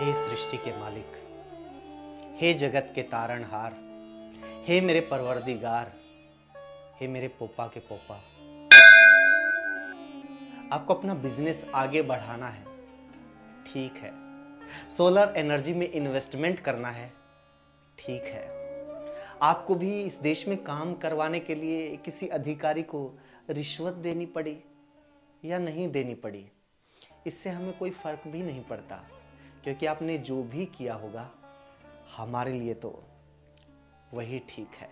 हे सृष्टि के मालिक, हे जगत के तारणहार, हे मेरे परवरदिगार, हे मेरे पोपा के पोपा। आपको अपना बिजनेस आगे बढ़ाना है, ठीक है। सोलर एनर्जी में इन्वेस्टमेंट करना है, ठीक है। आपको भी इस देश में काम करवाने के लिए किसी अधिकारी को रिश्वत देनी पड़ी या नहीं देनी पड़ी, इससे हमें कोई फर्क भी नहीं पड़ता, क्योंकि आपने जो भी किया होगा हमारे लिए तो वही ठीक है।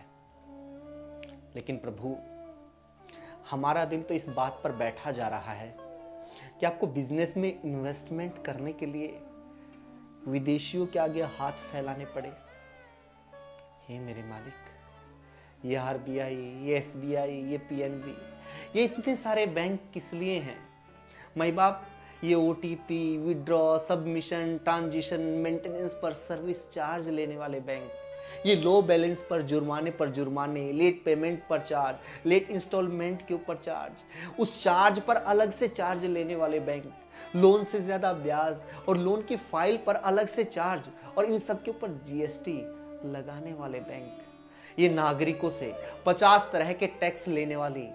लेकिन प्रभु, हमारा दिल तो इस बात पर बैठा जा रहा है कि आपको बिजनेस में इन्वेस्टमेंट करने के लिए विदेशियों के आगे हाथ फैलाने पड़े। हे मेरे मालिक, ये आरबीआई, ये एसबीआई, ये पीएनबी, ये इतने सारे बैंक किस लिए हैं? माई बाप, ये OTP, withdraw, submission, transition, maintenance पर सर्विस चार्ज लेने वाले बैंक, ये लो बैलेंस पर जुर्माने, लेट पेमेंट पर चार्ज, लेट इंस्टॉलमेंट के ऊपर चार्ज, उस चार्ज पर अलग से चार्ज लेने वाले बैंक, लोन से ज्यादा ब्याज और लोन की फाइल पर अलग से चार्ज और इन सब के ऊपर जीएसटी लगाने वाले बैंक, ये नागरिकों से 50 तरह के टैक्स लेने वाली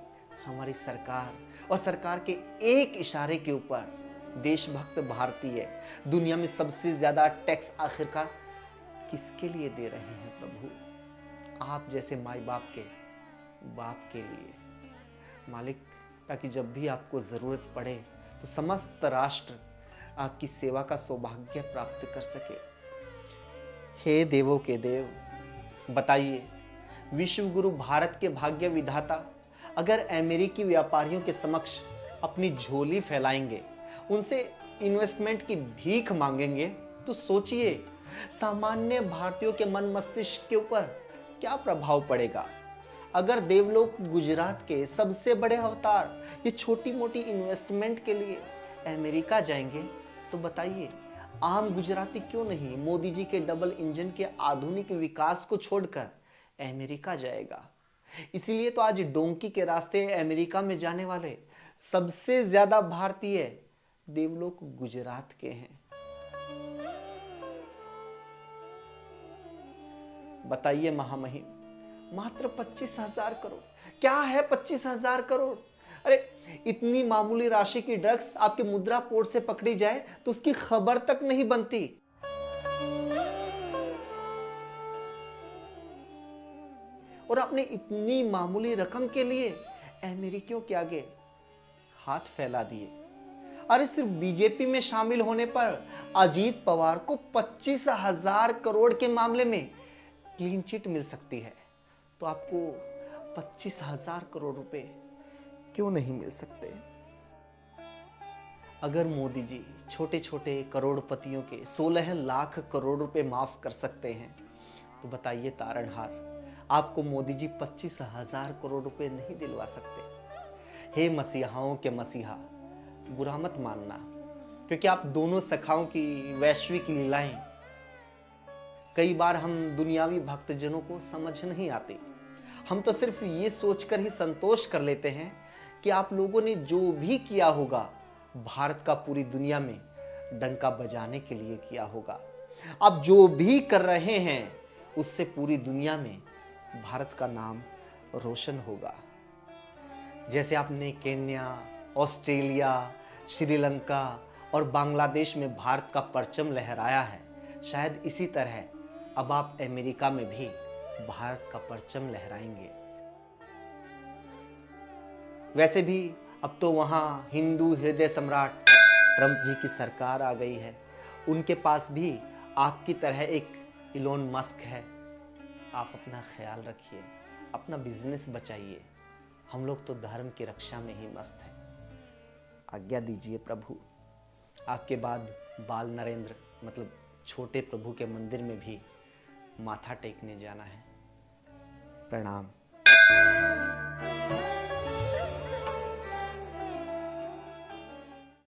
हमारी सरकार और सरकार के एक इशारे के ऊपर देशभक्त भारतीय दुनिया में सबसे ज्यादा टैक्स आखिरकार किसके लिए दे रहे हैं प्रभु? आप जैसे माई बाप के बाप के लिए मालिक, ताकि जब भी आपको जरूरत पड़े तो समस्त राष्ट्र आपकी सेवा का सौभाग्य प्राप्त कर सके। हे देवों के देव, बताइए, विश्व गुरु भारत के भाग्य विधाता अगर अमेरिकी व्यापारियों के समक्ष अपनी झोली फैलाएंगे, उनसे इन्वेस्टमेंट की भीख मांगेंगे, तो सोचिए सामान्य भारतीयों के मन मस्तिष्क के ऊपर क्या प्रभाव पड़ेगा। अगर देवलोक गुजरात के सबसे बड़े अवतार ये छोटी मोटी इन्वेस्टमेंट के लिए अमेरिका जाएंगे, तो बताइए आम गुजराती क्यों नहीं मोदी जी के डबल इंजन के आधुनिक विकास को छोड़कर अमेरिका जाएगा? इसीलिए तो आज डोंकी के रास्ते अमेरिका में जाने वाले सबसे ज्यादा भारतीय देवलोक गुजरात के हैं। बताइए महामहिम, मात्र 25,000 करोड़, क्या है 25,000 करोड़? अरे इतनी मामूली राशि की ड्रग्स आपके मुद्रा पोर्ट से पकड़ी जाए तो उसकी खबर तक नहीं बनती। और आपने इतनी मामूली रकम के लिए अमेरिकियों के आगे हाथ फैला दिए। अरे सिर्फ बीजेपी में शामिल होने पर अजीत पवार को 25,000 करोड़ के मामले में क्लीन चिट मिल सकती है, तो आपको 25,000 करोड़ रुपए क्यों नहीं मिल सकते? अगर मोदी जी छोटे छोटे करोड़पतियों के 16 लाख करोड़ रुपए माफ कर सकते हैं, तो बताइए तारणहार, आपको मोदी जी 25,000 करोड़ रुपए नहीं दिलवा सकते? हे मसीहाओं के मसीहा, बुरा मत मानना, क्योंकि आप दोनों सखाओं की वैश्विक लीलाएं कई बार हम दुनियावी भक्तजनों को समझ नहीं आती। हम तो सिर्फ ये सोचकर ही संतोष कर लेते हैं कि आप लोगों ने जो भी किया होगा भारत का पूरी दुनिया में डंका बजाने के लिए किया होगा। आप जो भी कर रहे हैं उससे पूरी दुनिया में भारत का नाम रोशन होगा। जैसे आपने केन्या, ऑस्ट्रेलिया, श्रीलंका और बांग्लादेश में भारत का परचम लहराया है, शायद इसी तरह अब आप अमेरिका में भी भारत का परचम लहराएंगे। वैसे भी अब तो वहां हिंदू हृदय सम्राट ट्रंप जी की सरकार आ गई है, उनके पास भी आपकी तरह एक इलोन मस्क है। आप अपना ख्याल रखिए, अपना बिजनेस बचाइए, हम लोग तो धर्म की रक्षा में ही मस्त हैं। आज्ञा दीजिए प्रभु, आपके बाद बाल नरेंद्र मतलब छोटे प्रभु के मंदिर में भी माथा टेकने जाना है। प्रणाम।